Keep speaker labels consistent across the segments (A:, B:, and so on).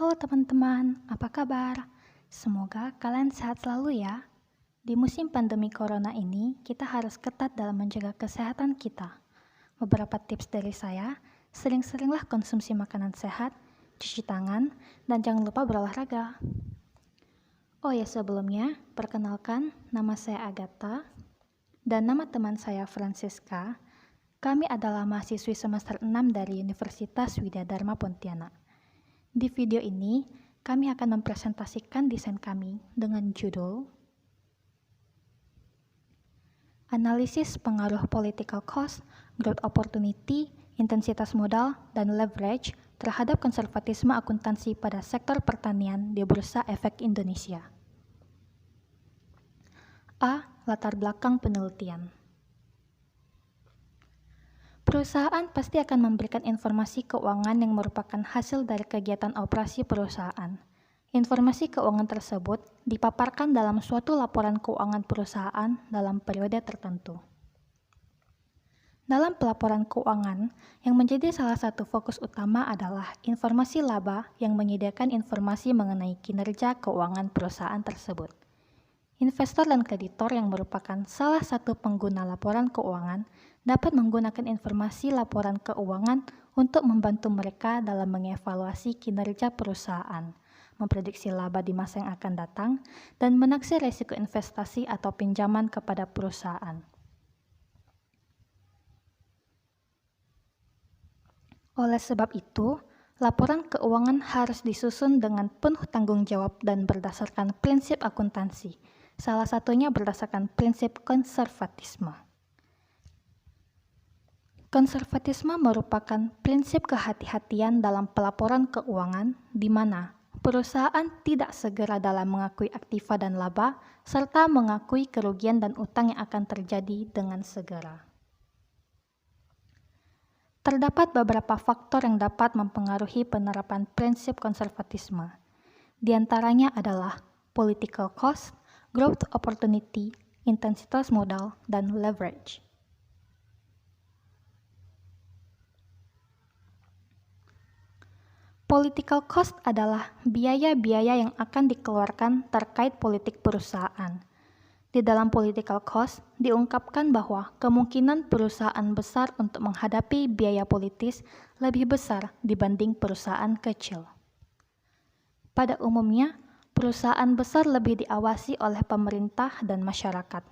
A: Halo teman-teman, apa kabar? Semoga kalian sehat selalu ya. Di musim pandemi corona ini, kita harus ketat dalam menjaga kesehatan kita. Beberapa tips dari saya, sering-seringlah konsumsi makanan sehat, cuci tangan, dan jangan lupa berolahraga. Oh ya, sebelumnya, perkenalkan, nama saya Agatha, dan nama teman saya Francisca. Kami adalah mahasiswi semester 6 dari Universitas Widya-Dharma Pontianak. Di video ini, kami akan mempresentasikan desain kami dengan judul Analisis Pengaruh Political Cost, Growth Opportunity, Intensitas Modal, dan Leverage terhadap konservatisme akuntansi pada sektor pertanian di Bursa Efek Indonesia. A. Latar belakang penelitian. Perusahaan pasti akan memberikan informasi keuangan yang merupakan hasil dari kegiatan operasi perusahaan. Informasi keuangan tersebut dipaparkan dalam suatu laporan keuangan perusahaan dalam periode tertentu. Dalam pelaporan keuangan, yang menjadi salah satu fokus utama adalah informasi laba yang menyediakan informasi mengenai kinerja keuangan perusahaan tersebut. Investor dan kreditor yang merupakan salah satu pengguna laporan keuangan dapat menggunakan informasi laporan keuangan untuk membantu mereka dalam mengevaluasi kinerja perusahaan, memprediksi laba di masa yang akan datang, dan menaksir risiko investasi atau pinjaman kepada perusahaan. Oleh sebab itu, laporan keuangan harus disusun dengan penuh tanggung jawab dan berdasarkan prinsip akuntansi, salah satunya berdasarkan prinsip konservatisme. Konservatisme merupakan prinsip kehati-hatian dalam pelaporan keuangan di mana perusahaan tidak segera dalam mengakui aktiva dan laba serta mengakui kerugian dan utang yang akan terjadi dengan segera. Terdapat beberapa faktor yang dapat mempengaruhi penerapan prinsip konservatisme. Di antaranya adalah political cost, growth opportunity, intensitas modal, dan leverage. Political cost adalah biaya-biaya yang akan dikeluarkan terkait politik perusahaan. Di dalam political cost diungkapkan bahwa kemungkinan perusahaan besar untuk menghadapi biaya politis lebih besar dibanding perusahaan kecil. Pada umumnya, perusahaan besar lebih diawasi oleh pemerintah dan masyarakat.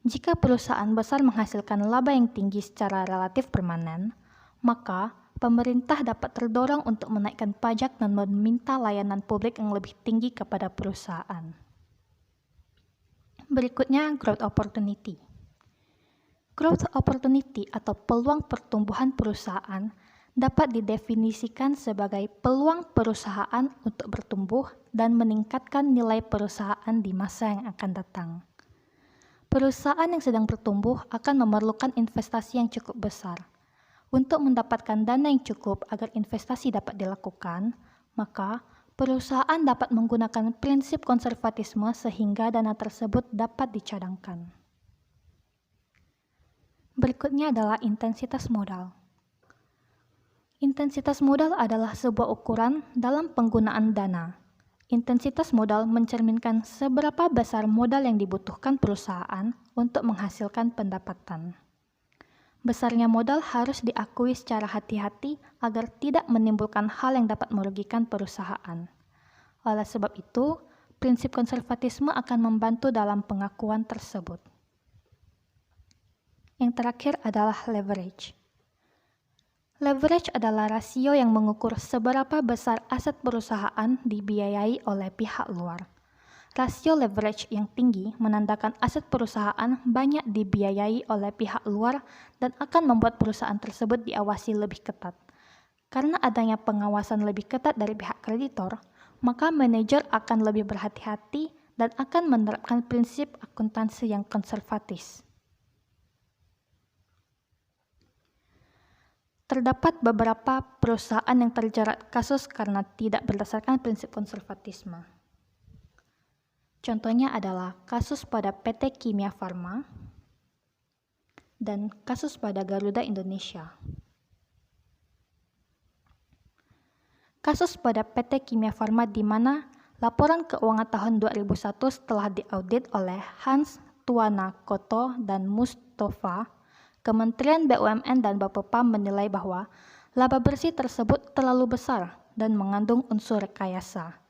A: Jika perusahaan besar menghasilkan laba yang tinggi secara relatif permanen, maka pemerintah dapat terdorong untuk menaikkan pajak dan meminta layanan publik yang lebih tinggi kepada perusahaan. Berikutnya, growth opportunity. Growth opportunity atau peluang pertumbuhan perusahaan dapat didefinisikan sebagai peluang perusahaan untuk bertumbuh dan meningkatkan nilai perusahaan di masa yang akan datang. Perusahaan yang sedang bertumbuh akan memerlukan investasi yang cukup besar. Untuk mendapatkan dana yang cukup agar investasi dapat dilakukan, maka perusahaan dapat menggunakan prinsip konservatisme sehingga dana tersebut dapat dicadangkan. Berikutnya adalah intensitas modal. Intensitas modal adalah sebuah ukuran dalam penggunaan dana. Intensitas modal mencerminkan seberapa besar modal yang dibutuhkan perusahaan untuk menghasilkan pendapatan. Besarnya modal harus diakui secara hati-hati agar tidak menimbulkan hal yang dapat merugikan perusahaan. Oleh sebab itu, prinsip konservatisme akan membantu dalam pengakuan tersebut. Yang terakhir adalah leverage. Leverage adalah rasio yang mengukur seberapa besar aset perusahaan dibiayai oleh pihak luar. Rasio leverage yang tinggi menandakan aset perusahaan banyak dibiayai oleh pihak luar dan akan membuat perusahaan tersebut diawasi lebih ketat. Karena adanya pengawasan lebih ketat dari pihak kreditor, maka manajer akan lebih berhati-hati dan akan menerapkan prinsip akuntansi yang konservatif. Terdapat beberapa perusahaan yang terjerat kasus karena tidak berdasarkan prinsip konservatisme. Contohnya adalah kasus pada PT Kimia Farma dan kasus pada Garuda Indonesia. Kasus pada PT Kimia Farma di mana laporan keuangan tahun 2001 setelah diaudit oleh Hans Tuanakoto dan Mustafa, Kementerian BUMN dan Bapepam menilai bahwa laba bersih tersebut terlalu besar dan mengandung unsur rekayasa.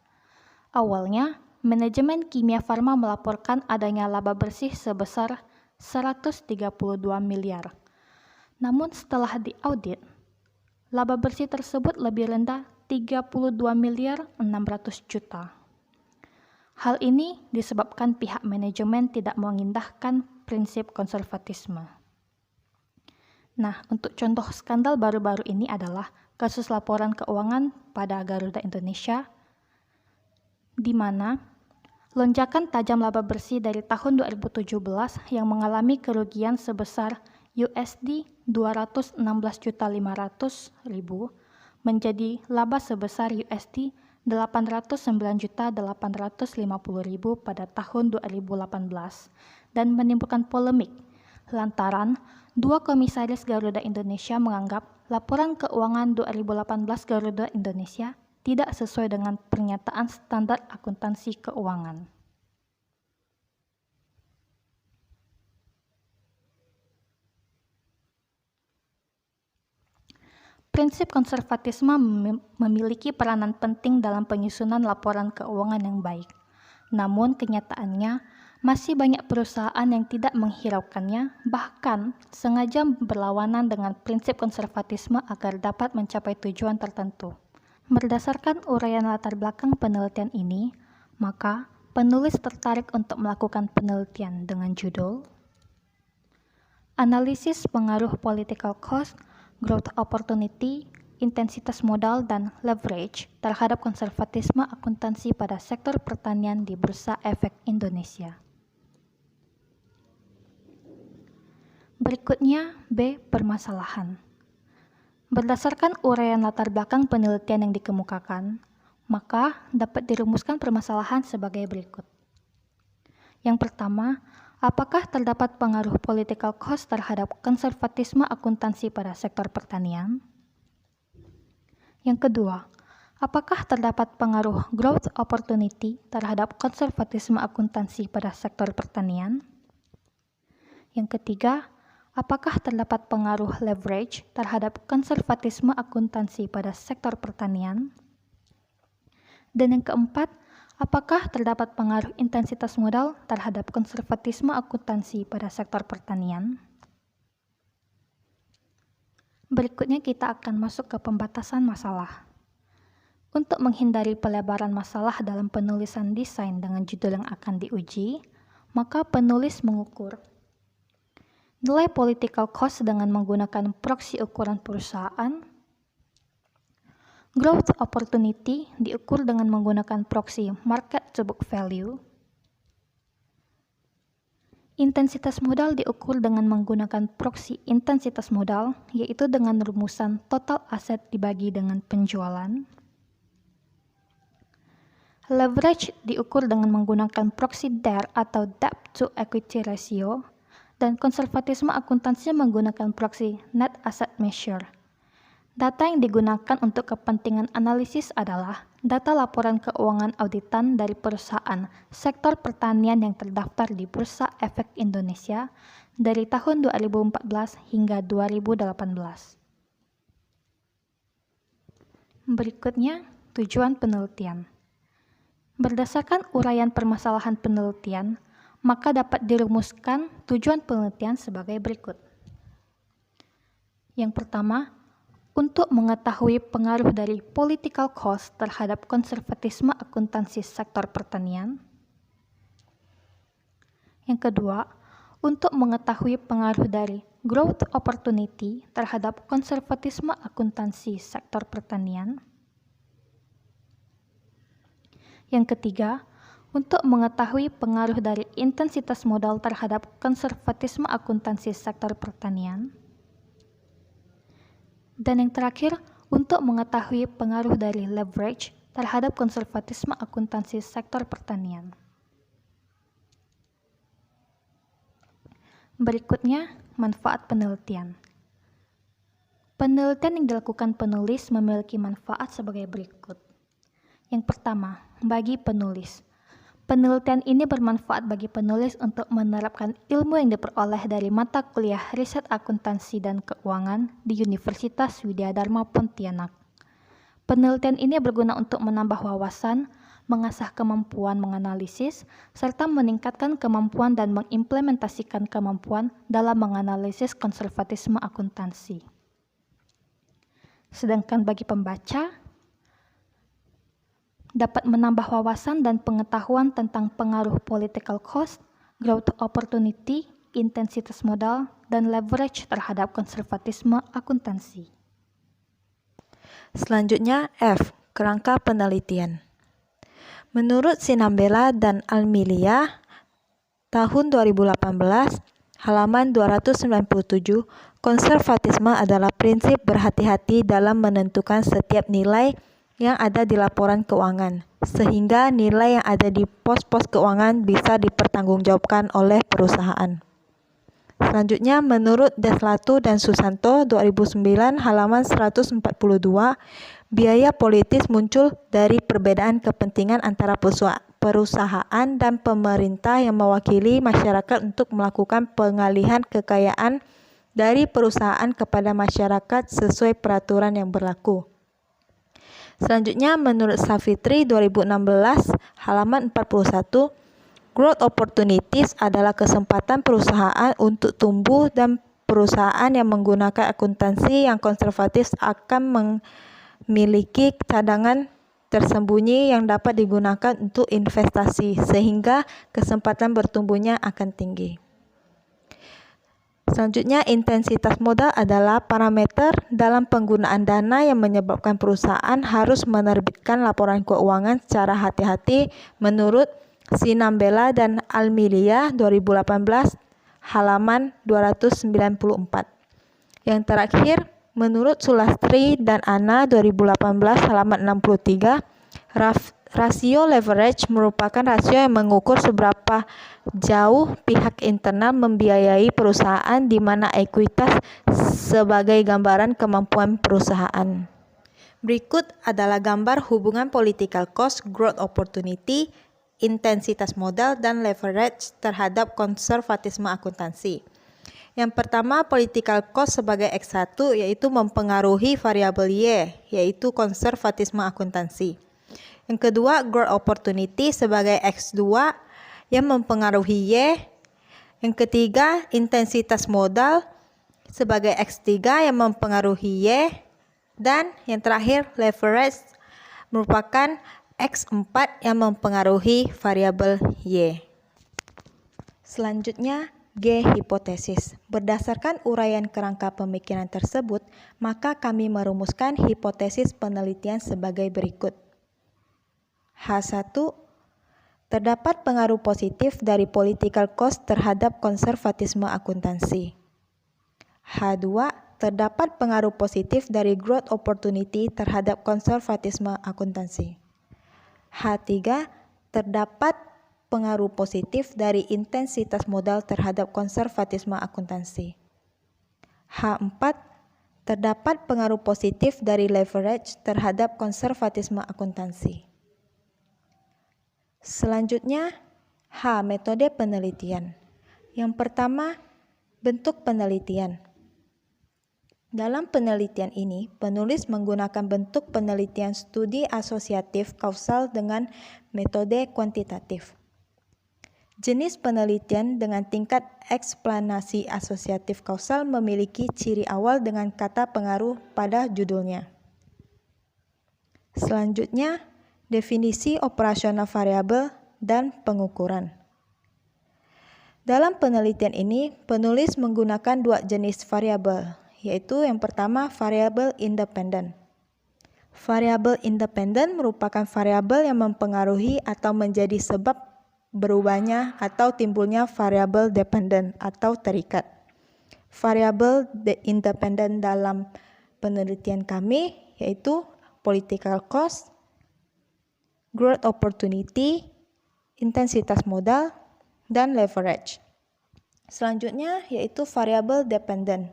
A: Awalnya, manajemen Kimia Farma melaporkan adanya laba bersih sebesar 132 miliar. Namun setelah diaudit, laba bersih tersebut lebih rendah 32 miliar 600 juta. Hal ini disebabkan pihak manajemen tidak mengindahkan prinsip konservatisme. Nah, untuk contoh skandal baru-baru ini adalah kasus laporan keuangan pada Garuda Indonesia, di mana lonjakan tajam laba bersih dari tahun 2017 yang mengalami kerugian sebesar USD 216.500.000 menjadi laba sebesar USD 809.850.000 pada tahun 2018 dan menimbulkan polemik lantaran dua komisaris Garuda Indonesia menganggap laporan keuangan 2018 Garuda Indonesia tidak sesuai dengan pernyataan standar akuntansi keuangan. Prinsip konservatisme memiliki peranan penting dalam penyusunan laporan keuangan yang baik. Namun kenyataannya, masih banyak perusahaan yang tidak menghiraukannya, bahkan sengaja berlawanan dengan prinsip konservatisme agar dapat mencapai tujuan tertentu. Berdasarkan uraian latar belakang penelitian ini, maka penulis tertarik untuk melakukan penelitian dengan judul Analisis Pengaruh Political Cost, Growth Opportunity, Intensitas Modal, dan Leverage terhadap konservatisme akuntansi pada sektor pertanian di Bursa Efek Indonesia. Berikutnya, B. Permasalahan. Berdasarkan uraian latar belakang penelitian yang dikemukakan, maka dapat dirumuskan permasalahan sebagai berikut. Yang pertama, apakah terdapat pengaruh political cost terhadap konservatisme akuntansi pada sektor pertanian? Yang kedua, apakah terdapat pengaruh growth opportunity terhadap konservatisme akuntansi pada sektor pertanian? Yang ketiga, apakah terdapat pengaruh leverage terhadap konservatisme akuntansi pada sektor pertanian? Dan yang keempat, apakah terdapat pengaruh intensitas modal terhadap konservatisme akuntansi pada sektor pertanian? Berikutnya kita akan masuk ke pembatasan masalah. Untuk menghindari pelebaran masalah dalam penulisan desain dengan judul yang akan diuji, maka penulis mengukur nilai political cost dengan menggunakan proksi ukuran perusahaan. Growth opportunity diukur dengan menggunakan proksi market to book value. Intensitas modal diukur dengan menggunakan proksi intensitas modal, yaitu dengan rumusan total aset dibagi dengan penjualan. Leverage diukur dengan menggunakan proksi DER atau debt to equity ratio, dan konservatisme akuntansi menggunakan proksi net asset measure. Data yang digunakan untuk kepentingan analisis adalah data laporan keuangan auditan dari perusahaan sektor pertanian yang terdaftar di Bursa Efek Indonesia dari tahun 2014 hingga 2018. Berikutnya, tujuan penelitian. Berdasarkan uraian permasalahan penelitian, maka dapat dirumuskan tujuan penelitian sebagai berikut. Yang pertama, untuk mengetahui pengaruh dari political cost terhadap konservatisme akuntansi sektor pertanian. Yang kedua, untuk mengetahui pengaruh dari growth opportunity terhadap konservatisme akuntansi sektor pertanian. Yang ketiga, untuk mengetahui pengaruh dari intensitas modal terhadap konservatisme akuntansi sektor pertanian. Dan yang terakhir, untuk mengetahui pengaruh dari leverage terhadap konservatisme akuntansi sektor pertanian. Berikutnya, manfaat penelitian. Penelitian yang dilakukan penulis memiliki manfaat sebagai berikut. Yang pertama, bagi penulis. Penelitian ini bermanfaat bagi penulis untuk menerapkan ilmu yang diperoleh dari mata kuliah riset akuntansi dan keuangan di Universitas Widya Dharma Pontianak. Penelitian ini berguna untuk menambah wawasan, mengasah kemampuan menganalisis, serta meningkatkan kemampuan dan mengimplementasikan kemampuan dalam menganalisis konservatisme akuntansi. Sedangkan bagi pembaca, dapat menambah wawasan dan pengetahuan tentang pengaruh political cost, growth opportunity, intensitas modal, dan leverage terhadap konservatisme akuntansi.
B: Selanjutnya F. Kerangka penelitian. Menurut Sinambela dan Almilia, tahun 2018, halaman 297, konservatisme adalah prinsip berhati-hati dalam menentukan setiap nilai yang ada di laporan keuangan, sehingga nilai yang ada di pos-pos keuangan bisa dipertanggungjawabkan oleh perusahaan. Selanjutnya, menurut Deslatu dan Susanto 2009 halaman 142, biaya politis muncul dari perbedaan kepentingan antara perusahaan dan pemerintah yang mewakili masyarakat untuk melakukan pengalihan kekayaan dari perusahaan kepada masyarakat sesuai peraturan yang berlaku. Selanjutnya, menurut Savitri 2016 halaman 41, growth opportunities adalah kesempatan perusahaan untuk tumbuh dan perusahaan yang menggunakan akuntansi yang konservatif akan memiliki cadangan tersembunyi yang dapat digunakan untuk investasi sehingga kesempatan bertumbuhnya akan tinggi. Selanjutnya, intensitas modal adalah parameter dalam penggunaan dana yang menyebabkan perusahaan harus menerbitkan laporan keuangan secara hati-hati menurut Sinambela dan Almilia 2018 halaman 294. Yang terakhir, menurut Sulastri dan Ana 2018 halaman 63, rasio leverage merupakan rasio yang mengukur seberapa jauh pihak internal membiayai perusahaan di mana ekuitas sebagai gambaran kemampuan perusahaan. Berikut adalah gambar hubungan political cost, growth opportunity, intensitas modal, dan leverage terhadap konservatisme akuntansi. Yang pertama, political cost sebagai X1 yaitu mempengaruhi variabel Y, yaitu konservatisme akuntansi. Yang kedua, growth opportunity sebagai X2 yang mempengaruhi Y. Yang ketiga, intensitas modal sebagai X3 yang mempengaruhi Y. Dan yang terakhir, leverage merupakan X4 yang mempengaruhi variabel Y. Selanjutnya, G. Hipotesis. Berdasarkan uraian kerangka pemikiran tersebut, maka kami merumuskan hipotesis penelitian sebagai berikut. H1. Terdapat pengaruh positif dari political cost terhadap konservatisme akuntansi. H2. Terdapat pengaruh positif dari growth opportunity terhadap konservatisme akuntansi. H3. Terdapat pengaruh positif dari intensitas modal terhadap konservatisme akuntansi. H4. Terdapat pengaruh positif dari leverage terhadap konservatisme akuntansi. Selanjutnya, H. Metode penelitian. Yang pertama, bentuk penelitian. Dalam penelitian ini, penulis menggunakan bentuk penelitian studi asosiatif kausal dengan metode kuantitatif. Jenis penelitian dengan tingkat eksplanasi asosiatif kausal memiliki ciri awal dengan kata pengaruh pada judulnya. Selanjutnya, definisi operasional variabel dan pengukuran. Dalam penelitian ini, penulis menggunakan dua jenis variabel, yaitu yang pertama variabel independen. Variabel independen merupakan variabel yang mempengaruhi atau menjadi sebab berubahnya atau timbulnya variabel dependen atau terikat. Variabel independen dalam penelitian kami yaitu political cost, growth opportunity, intensitas modal, dan leverage. Selanjutnya yaitu variabel dependen.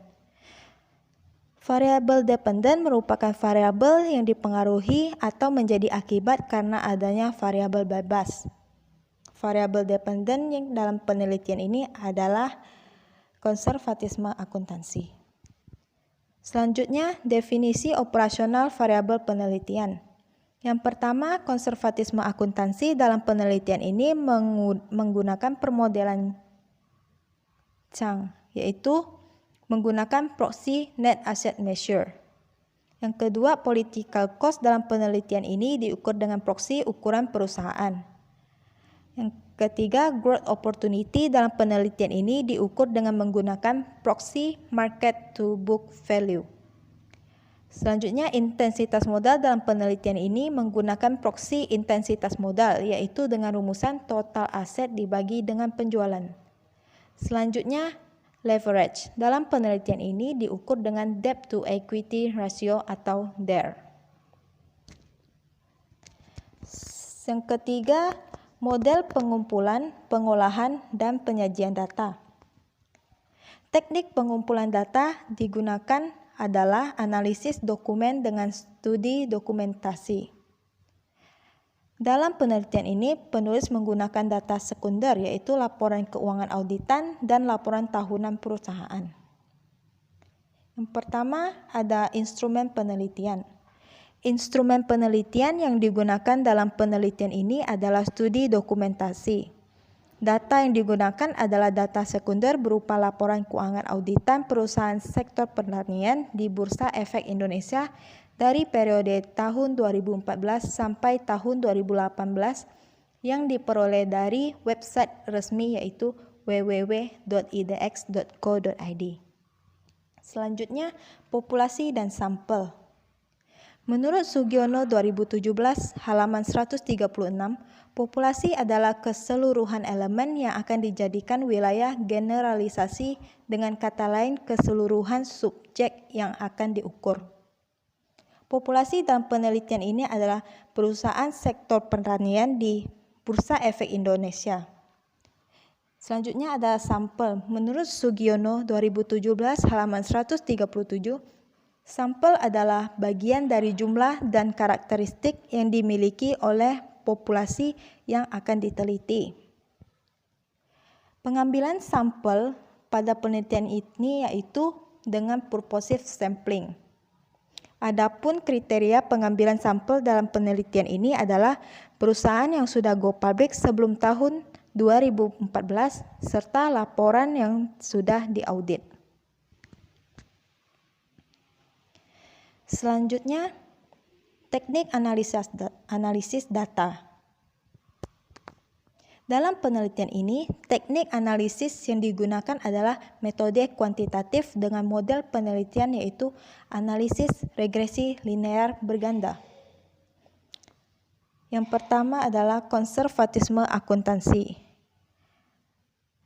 B: Variabel dependen merupakan variabel yang dipengaruhi atau menjadi akibat karena adanya variabel bebas. Variabel dependen yang dalam penelitian ini adalah konservatisme akuntansi. Selanjutnya, definisi operasional variabel penelitian. Yang pertama, konservatisme akuntansi dalam penelitian ini menggunakan permodelan Chang, yaitu menggunakan proxy net asset measure. Yang kedua, political cost dalam penelitian ini diukur dengan proxy ukuran perusahaan. Yang ketiga, growth opportunity dalam penelitian ini diukur dengan menggunakan proxy market to book value. Selanjutnya, intensitas modal dalam penelitian ini menggunakan proxy intensitas modal, yaitu dengan rumusan total aset dibagi dengan penjualan. Selanjutnya, leverage dalam penelitian ini diukur dengan debt to equity ratio atau DER. Yang ketiga, model pengumpulan, pengolahan, dan penyajian data. Teknik pengumpulan data digunakan adalah analisis dokumen dengan studi dokumentasi. Dalam penelitian ini, penulis menggunakan data sekunder, yaitu laporan keuangan auditan dan laporan tahunan perusahaan. Yang pertama, ada instrumen penelitian. Instrumen penelitian yang digunakan dalam penelitian ini adalah studi dokumentasi. Data yang digunakan adalah data sekunder berupa laporan keuangan auditan perusahaan sektor pertanian di Bursa Efek Indonesia dari periode tahun 2014 sampai tahun 2018 yang diperoleh dari website resmi yaitu www.idx.co.id. Selanjutnya, populasi dan sampel. Menurut Sugiono 2017 halaman 136, populasi adalah keseluruhan elemen yang akan dijadikan wilayah generalisasi, dengan kata lain keseluruhan subjek yang akan diukur. Populasi dalam penelitian ini adalah perusahaan sektor pertanian di Bursa Efek Indonesia. Selanjutnya ada sampel. Menurut Sugiono 2017 halaman 137, sampel adalah bagian dari jumlah dan karakteristik yang dimiliki oleh populasi yang akan diteliti. Pengambilan sampel pada penelitian ini yaitu dengan purposive sampling. Adapun kriteria pengambilan sampel dalam penelitian ini adalah perusahaan yang sudah go public sebelum tahun 2014 serta laporan yang sudah diaudit. Selanjutnya, teknik analisis data. Dalam penelitian ini, teknik analisis yang digunakan adalah metode kuantitatif dengan model penelitian yaitu analisis regresi linear berganda. Yang pertama adalah konservatisme akuntansi.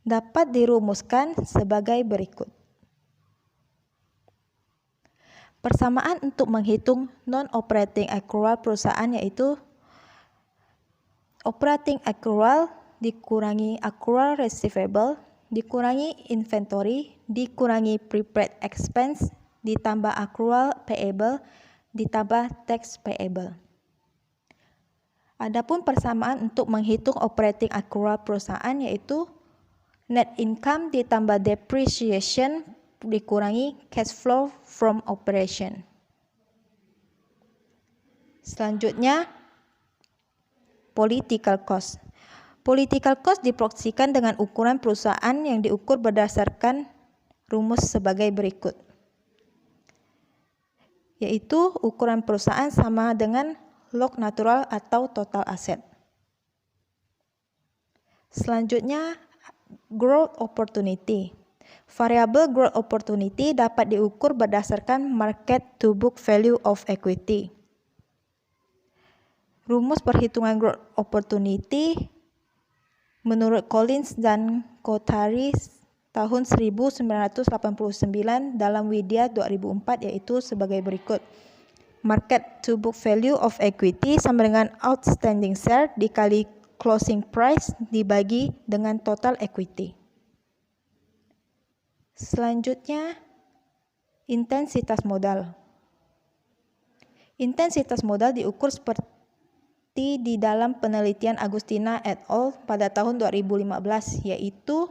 B: Dapat dirumuskan sebagai berikut. Persamaan untuk menghitung non-operating accrual perusahaan yaitu operating accrual dikurangi accrual receivable, dikurangi inventory, dikurangi prepaid expense, ditambah accrual payable, ditambah tax payable. Adapun persamaan untuk menghitung operating accrual perusahaan yaitu net income ditambah depreciation dikurangi cash flow from operation. Selanjutnya, political cost. Political cost diproyeksikan dengan ukuran perusahaan yang diukur berdasarkan rumus sebagai berikut. Yaitu ukuran perusahaan sama dengan log natural atau total aset. Selanjutnya, growth opportunity. Variabel growth opportunity dapat diukur berdasarkan market to book value of equity. Rumus perhitungan growth opportunity menurut Collins dan Kothari tahun 1989 dalam Widya 2004 yaitu sebagai berikut. Market to book value of equity sama dengan outstanding share dikali closing price dibagi dengan total equity. Selanjutnya, Intensitas modal. Intensitas modal diukur seperti di dalam penelitian Agustina et al. Pada tahun 2015, yaitu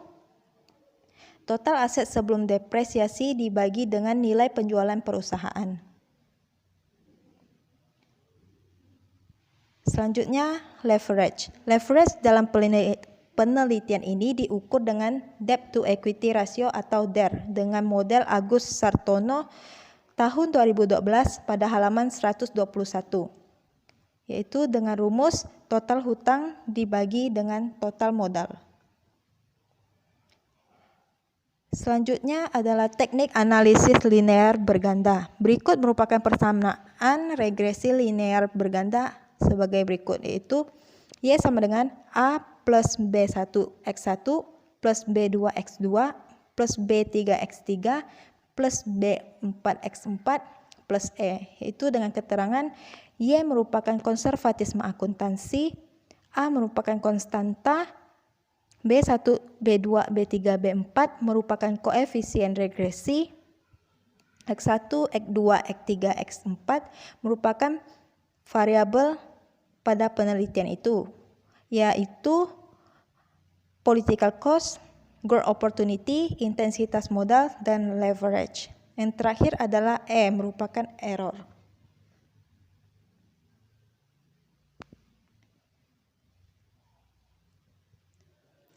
B: total aset sebelum depresiasi dibagi dengan nilai penjualan perusahaan. Selanjutnya, leverage. Leverage dalam penelitian ini diukur dengan debt to equity ratio atau DER dengan model Agus Sartono tahun 2012 pada halaman 121, yaitu dengan rumus total hutang dibagi dengan total modal. Selanjutnya adalah teknik analisis linear berganda. Berikut merupakan persamaan regresi linear berganda sebagai berikut, yaitu Y sama dengan A plus B1X1 plus B2X2 plus B3X3 plus B4X4 plus E, yaitu dengan keterangan Y merupakan konservatisme akuntansi, A merupakan konstanta, B1, B2, B3, B4 merupakan koefisien regresi, X1, X2, X3, X4 merupakan variabel pada penelitian itu, yaitu political cost, growth opportunity, intensitas modal, dan leverage. Yang terakhir adalah E, merupakan error.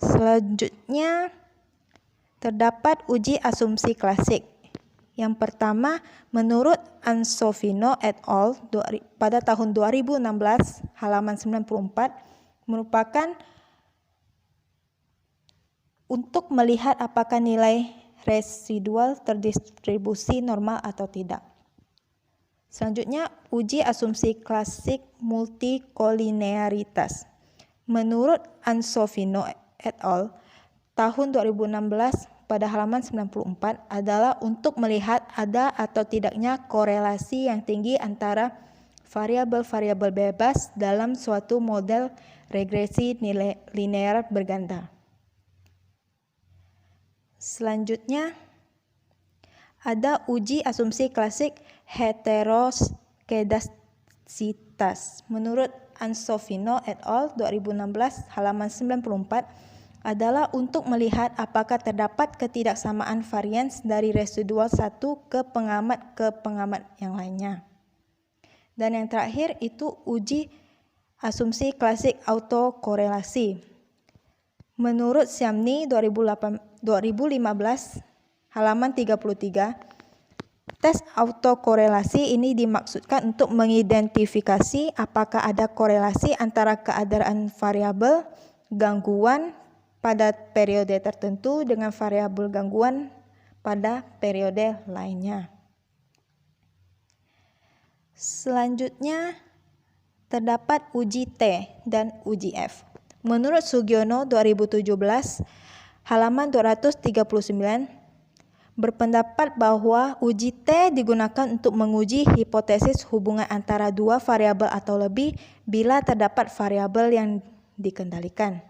B: Selanjutnya, terdapat uji asumsi klasik. Yang pertama, menurut Ansovino et al. Pada tahun 2016, halaman 94, merupakan untuk melihat apakah nilai residual terdistribusi normal atau tidak. Selanjutnya, uji asumsi klasik multikolinearitas. Menurut Ansovino et al. Tahun 2016 pada halaman 94 adalah untuk melihat ada atau tidaknya korelasi yang tinggi antara variabel-variabel bebas dalam suatu model regresi linear berganda. Selanjutnya, ada uji asumsi klasik heteroskedastisitas. Menurut Ansovino et al. 2016 halaman 94 adalah untuk melihat apakah terdapat ketidaksamaan varians dari residual satu ke pengamat yang lainnya. Dan yang terakhir itu uji asumsi klasik autokorelasi. Menurut Syamny 2015 halaman 33, tes autokorelasi ini dimaksudkan untuk mengidentifikasi apakah ada korelasi antara keadaan variabel gangguan pada periode tertentu dengan variabel gangguan pada periode lainnya. Selanjutnya, terdapat uji T dan uji F. Menurut Sugiono 2017, halaman 239, berpendapat bahwa uji T digunakan untuk menguji hipotesis hubungan antara dua variabel atau lebih bila terdapat variabel yang dikendalikan.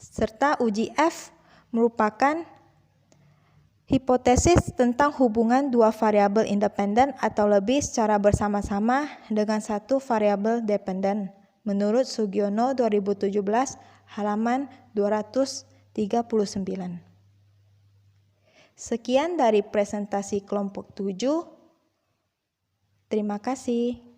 B: Serta uji F merupakan hipotesis tentang hubungan dua variabel independen atau lebih secara bersama-sama dengan satu variabel dependen. Menurut Sugiono 2017 halaman 239. Sekian dari presentasi kelompok 7. Terima kasih.